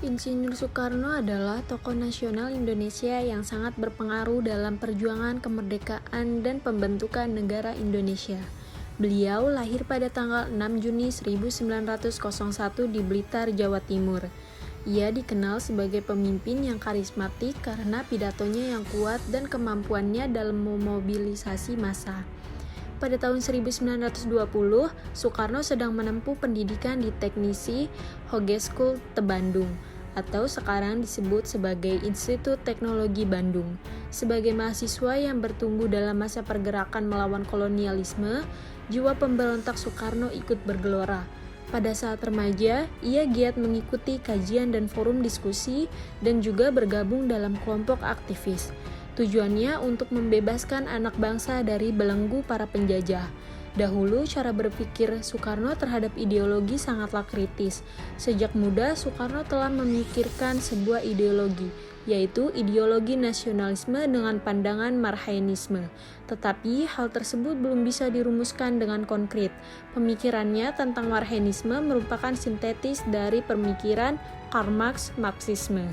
Insinyur Soekarno adalah tokoh nasional Indonesia yang sangat berpengaruh dalam perjuangan kemerdekaan dan pembentukan negara Indonesia. Beliau lahir pada tanggal 6 Juni 1901 di Blitar, Jawa Timur. Ia dikenal sebagai pemimpin yang karismatik karena pidatonya yang kuat dan kemampuannya dalam memobilisasi massa. Pada tahun 1920, Soekarno sedang menempuh pendidikan di Teknisi Hogeschool Bandung, atau sekarang disebut sebagai Institut Teknologi Bandung. Sebagai mahasiswa yang bertumbuh dalam masa pergerakan melawan kolonialisme, jiwa pemberontak Soekarno ikut bergelora. Pada saat remaja, ia giat mengikuti kajian dan forum diskusi dan juga bergabung dalam kelompok aktivis. Tujuannya untuk membebaskan anak bangsa dari belenggu para penjajah. Dahulu, cara berpikir Soekarno terhadap ideologi sangatlah kritis. Sejak muda, Soekarno telah memikirkan sebuah ideologi, yaitu ideologi nasionalisme dengan pandangan Marxisme. Tetapi, hal tersebut belum bisa dirumuskan dengan konkret. Pemikirannya tentang Marxisme merupakan sintetis dari pemikiran Karl Marx, Marxisme.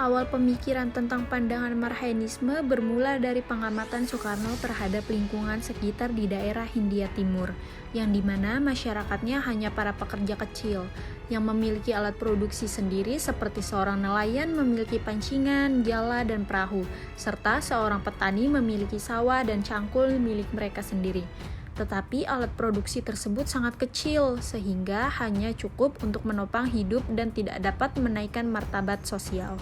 Awal pemikiran tentang pandangan Marxisme bermula dari pengamatan Soekarno terhadap lingkungan sekitar di daerah Hindia Timur, yang dimana masyarakatnya hanya para pekerja kecil, yang memiliki alat produksi sendiri seperti seorang nelayan memiliki pancingan, jala, dan perahu, serta seorang petani memiliki sawah dan cangkul milik mereka sendiri. Tetapi alat produksi tersebut sangat kecil, sehingga hanya cukup untuk menopang hidup dan tidak dapat menaikkan martabat sosial.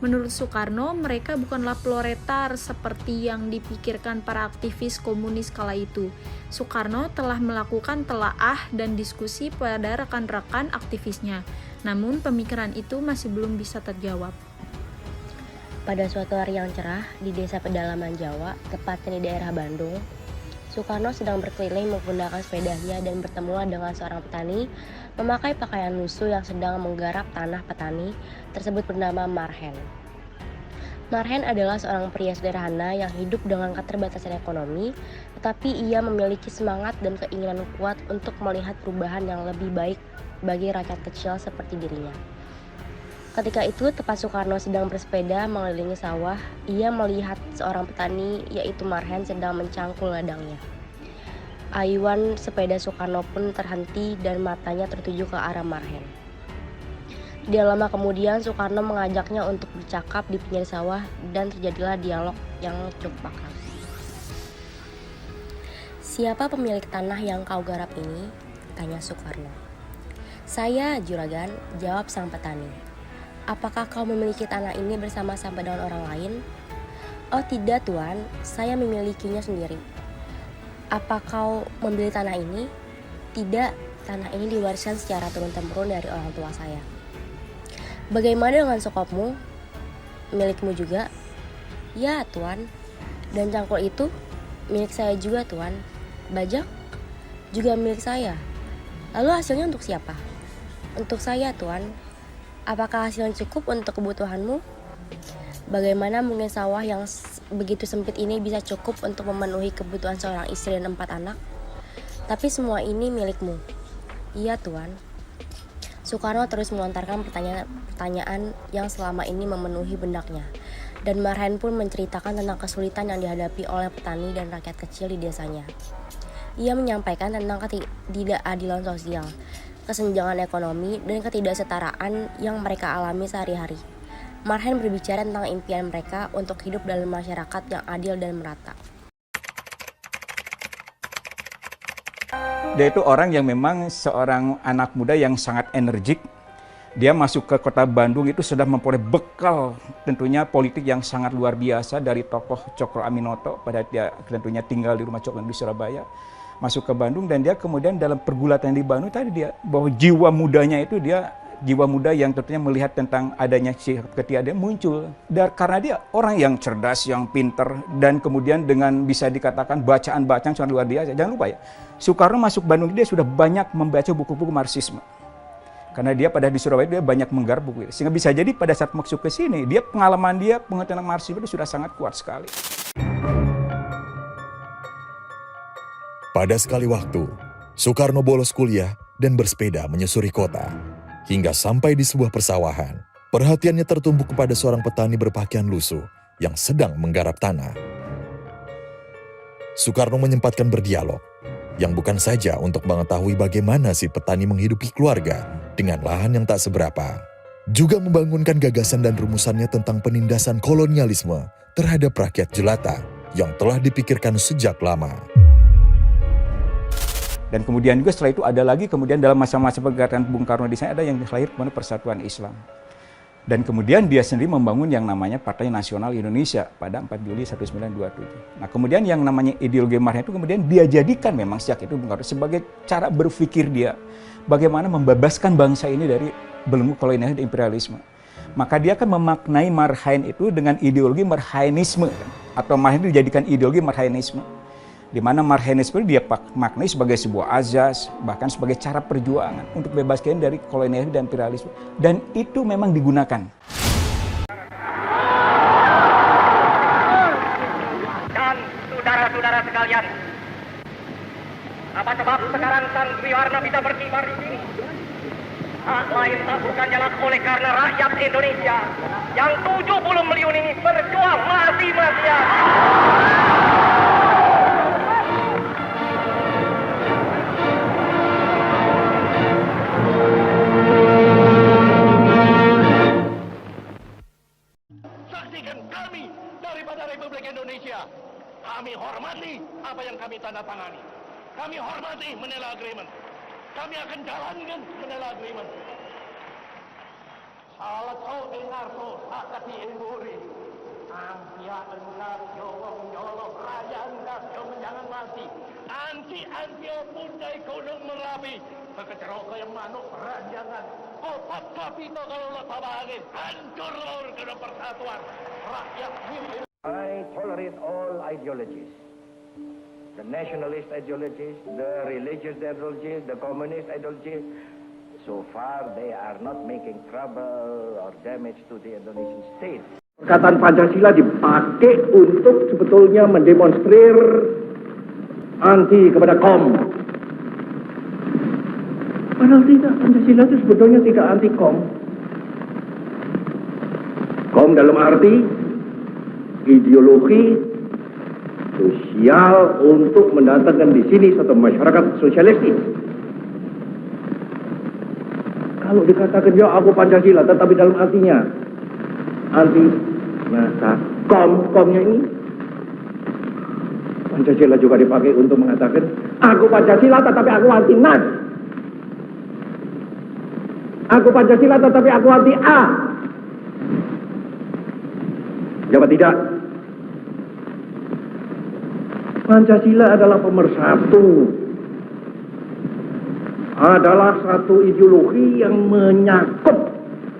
Menurut Soekarno, mereka bukanlah proletar seperti yang dipikirkan para aktivis komunis kala itu. Soekarno telah melakukan telaah dan diskusi pada rekan-rekan aktivisnya, namun pemikiran itu masih belum bisa terjawab. Pada suatu hari yang cerah di desa pedalaman Jawa, tepatnya di daerah Bandung, Soekarno sedang berkeliling menggunakan sepedanya dan bertemu dengan seorang petani memakai pakaian lusuh yang sedang menggarap tanah petani tersebut bernama Marhen. Marhen adalah seorang pria sederhana yang hidup dengan keterbatasan ekonomi, tetapi ia memiliki semangat dan keinginan kuat untuk melihat perubahan yang lebih baik bagi rakyat kecil seperti dirinya. Ketika itu, tepat Soekarno sedang bersepeda mengelilingi sawah, ia melihat seorang petani yaitu Marhen sedang mencangkul ladangnya. Ayuan sepeda Soekarno pun terhenti dan matanya tertuju ke arah Marhen. Tidak lama kemudian Soekarno mengajaknya untuk bercakap di pinggir sawah dan terjadilah dialog yang cukup akrab. "Siapa pemilik tanah yang kau garap ini?" tanya Soekarno. "Saya, Juragan," jawab sang petani. "Apakah kau memiliki tanah ini bersama-sama dengan orang lain?" "Oh tidak, Tuan, saya memilikinya sendiri." "Apa kau membeli tanah ini?" "Tidak, tanah ini diwariskan secara turun-temurun dari orang tua saya." "Bagaimana dengan sokopmu? Milikmu juga?" "Ya, Tuan." "Dan cangkul itu?" "Milik saya juga, Tuan." "Bajak?" "Juga milik saya." "Lalu hasilnya untuk siapa?" "Untuk saya, Tuan." "Apakah hasilnya cukup untuk kebutuhanmu?" "Bagaimana mungkin sawah yang begitu sempit ini bisa cukup untuk memenuhi kebutuhan seorang istri dan 4 anak?" "Tapi semua ini milikmu." "Iya, Tuan." Soekarno terus melontarkan pertanyaan yang selama ini memenuhi benaknya, dan Marhen pun menceritakan tentang kesulitan yang dihadapi oleh petani dan rakyat kecil di desanya. Ia menyampaikan tentang ketidakadilan sosial, kesenjangan ekonomi, dan ketidaksetaraan yang mereka alami sehari-hari. Marhen berbicara tentang impian mereka untuk hidup dalam masyarakat yang adil dan merata. Dia itu orang yang memang seorang anak muda yang sangat energik. Dia masuk ke kota Bandung itu sudah memperoleh bekal tentunya politik yang sangat luar biasa dari tokoh Cokro Aminoto pada dia tentunya tinggal di rumah Cokro di Surabaya. Masuk ke Bandung dan dia kemudian dalam pergulatan di Bandung tadi dia bahwa jiwa mudanya itu dia jiwa muda yang tentunya melihat tentang adanya ketika dia muncul. Dan karena dia orang yang cerdas, yang pinter, dan kemudian dengan bisa dikatakan bacaan-bacaan sangat luar biasa. Jangan lupa ya, Soekarno masuk Bandung dia sudah banyak membaca buku-buku Marxisme. Karena dia pada di Surabaya dia banyak menggarap buku itu. Sehingga bisa jadi pada saat masuk ke sini, dia pengalaman dia pengetahuan Marxisme itu sudah sangat kuat sekali. Pada sekali waktu, Soekarno bolos kuliah dan bersepeda menyusuri kota. Hingga sampai di sebuah persawahan, perhatiannya tertumbuk kepada seorang petani berpakaian lusuh yang sedang menggarap tanah. Soekarno menyempatkan berdialog, yang bukan saja untuk mengetahui bagaimana si petani menghidupi keluarga dengan lahan yang tak seberapa, juga membangunkan gagasan dan rumusannya tentang penindasan kolonialisme terhadap rakyat jelata yang telah dipikirkan sejak lama. Dan kemudian juga setelah itu ada lagi kemudian dalam masa-masa pergerakan Bung Karno di sana ada yang lahir kemudian Persatuan Islam. Dan kemudian dia sendiri membangun yang namanya Partai Nasional Indonesia pada 4 Juli 1927. Nah kemudian yang namanya ideologi marxisme itu kemudian dia jadikan memang sejak itu Bung Karno sebagai cara berpikir dia bagaimana membebaskan bangsa ini dari belenggu kolonial dan imperialisme. Maka dia akan memaknai marhain itu dengan ideologi marhainisme atau marhain itu dijadikan ideologi marhainisme. Di mana marhainisme itu dia maknai sebagai sebuah azas, bahkan sebagai cara perjuangan untuk bebaskan dari kolonialisme dan imperialisme. Dan itu memang digunakan. Dan saudara-saudara sekalian, apa sebab sekarang Sang Triwarna bisa berkibar di sini? Tak lain tak bukan jalan oleh karena rakyat Indonesia yang 70 miliar ini berjuang mati-matian. Saksikan kami daripada Republik Indonesia. Kami hormati apa yang kami tanda tangani. Kami hormati Manila Agreement. Kami akan jalankan Manila Agreement. Salat kau dengar kau sakati emburi. Ampia engkau jolong jolong raja engkau jolong jangan mati. Anti pundai gunung Merapi. Kekeceroka yang manuk peranjangan. Kopat kapito kalau letak angin. Hancur laur kena persatuan. Rakyat hidup. I tolerate all ideologies. The nationalist ideologies, the religious ideologies, the communist ideologies. So far they are not making trouble or damage to the Indonesian state. Perkataan Pancasila dipakai untuk sebetulnya mendemonstrir anti kepada kaum. Padahal tidak, Pancasila itu sebetulnya tidak anti kaum. Kaum dalam arti ideologi sosial untuk mendatangkan di sini satu masyarakat sosialistis. Kalau dikatakan ya aku Pancasila, tetapi dalam artinya anti masa komnya ini, Pancasila juga dipakai untuk mengatakan aku Pancasila tetapi aku anti nas. Aku Pancasila tetapi aku anti A. Jawab tidak. Pancasila adalah pemersatu, adalah satu ideologi yang menyakup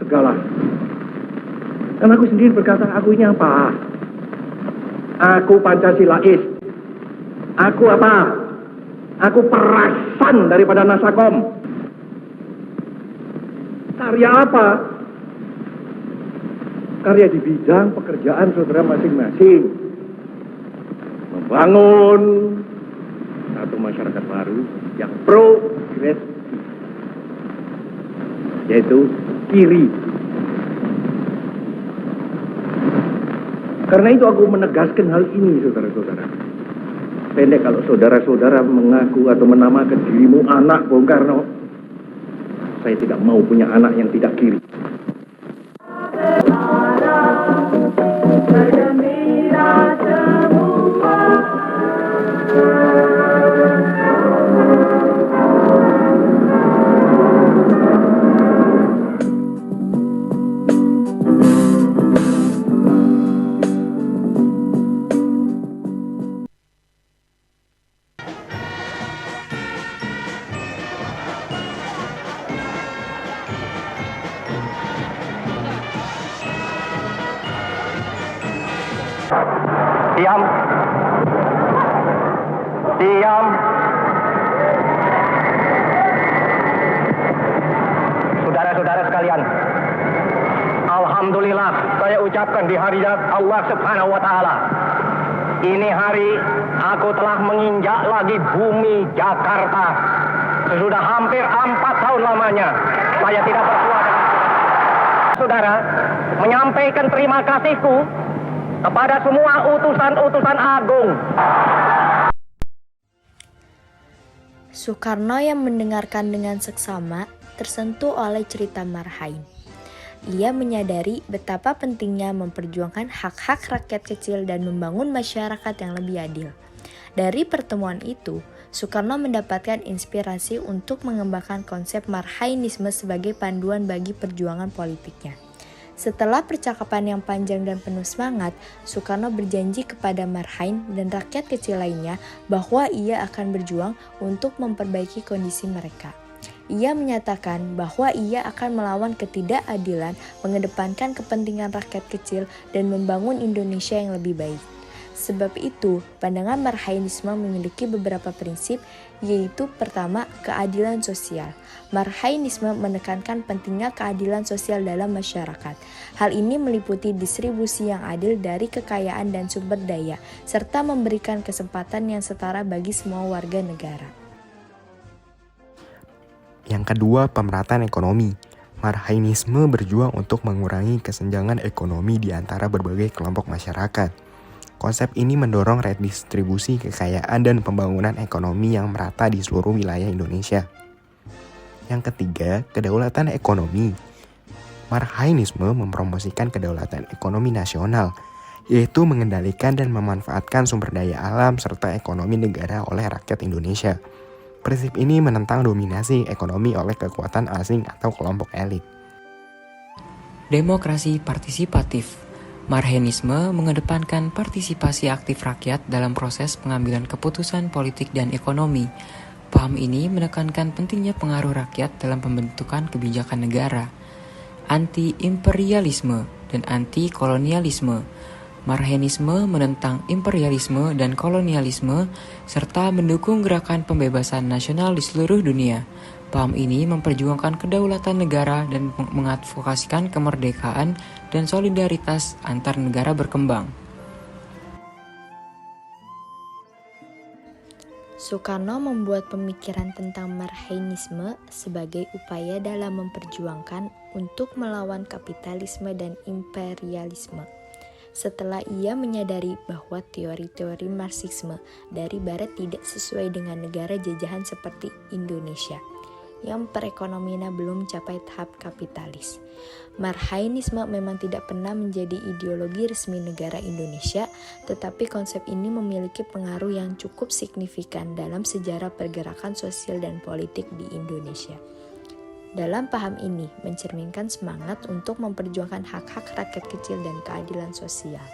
segala. Dan aku sendiri berkata, aku ini apa? Aku Pancasilais. Aku apa? Aku perasan daripada Nasakom. Karya apa? Karya di bidang pekerjaan saudara masing-masing. Membangun satu masyarakat baru yang progresif, yaitu kiri. Karena itu aku menegaskan hal ini, saudara-saudara. Pendek kalau saudara-saudara mengaku atau menamakan dirimu anak Bung Karno. Saya tidak mau punya anak yang tidak kiri. Diam. Diam. Saudara-saudara sekalian, alhamdulillah saya ucapkan di hari Allah Subhanahu wa taala. Ini hari aku telah menginjak lagi bumi Jakarta. Sudah hampir 4 tahun lamanya Saya tidak bersuara dengan saudara, menyampaikan terima kasihku kepada semua utusan-utusan agung. Soekarno yang mendengarkan dengan seksama tersentuh oleh cerita Marhain. Ia menyadari betapa pentingnya memperjuangkan hak-hak rakyat kecil dan membangun masyarakat yang lebih adil. Dari pertemuan itu, Soekarno mendapatkan inspirasi untuk mengembangkan konsep Marhainisme sebagai panduan bagi perjuangan politiknya. Setelah percakapan yang panjang dan penuh semangat, Soekarno berjanji kepada Marhain dan rakyat kecil lainnya bahwa ia akan berjuang untuk memperbaiki kondisi mereka. Ia menyatakan bahwa ia akan melawan ketidakadilan, mengedepankan kepentingan rakyat kecil, dan membangun Indonesia yang lebih baik. Sebab itu, pandangan Marhainisme memiliki beberapa prinsip, yaitu pertama, keadilan sosial. Marhainisme menekankan pentingnya keadilan sosial dalam masyarakat. Hal ini meliputi distribusi yang adil dari kekayaan dan sumber daya, serta memberikan kesempatan yang setara bagi semua warga negara. Yang kedua, pemerataan ekonomi. Marhainisme berjuang untuk mengurangi kesenjangan ekonomi di antara berbagai kelompok masyarakat. Konsep ini mendorong redistribusi kekayaan dan pembangunan ekonomi yang merata di seluruh wilayah Indonesia. Yang ketiga, kedaulatan ekonomi. Marhainisme mempromosikan kedaulatan ekonomi nasional, yaitu mengendalikan dan memanfaatkan sumber daya alam serta ekonomi negara oleh rakyat Indonesia. Prinsip ini menentang dominasi ekonomi oleh kekuatan asing atau kelompok elit. Demokrasi partisipatif. Marhainisme mengedepankan partisipasi aktif rakyat dalam proses pengambilan keputusan politik dan ekonomi. Paham ini menekankan pentingnya pengaruh rakyat dalam pembentukan kebijakan negara. Anti-imperialisme dan anti-kolonialisme. Marhainisme menentang imperialisme dan kolonialisme serta mendukung gerakan pembebasan nasional di seluruh dunia. Paham ini memperjuangkan kedaulatan negara dan mengadvokasikan kemerdekaan dan solidaritas antar negara berkembang. Soekarno membuat pemikiran tentang Marhainisme sebagai upaya dalam memperjuangkan untuk melawan kapitalisme dan imperialisme. Setelah ia menyadari bahwa teori-teori Marxisme dari Barat tidak sesuai dengan negara jajahan seperti Indonesia, yang perekonomiannya belum mencapai tahap kapitalis. Marhainisme memang tidak pernah menjadi ideologi resmi negara Indonesia, tetapi konsep ini memiliki pengaruh yang cukup signifikan dalam sejarah pergerakan sosial dan politik di Indonesia. Dalam paham ini mencerminkan semangat untuk memperjuangkan hak-hak rakyat kecil dan keadilan sosial.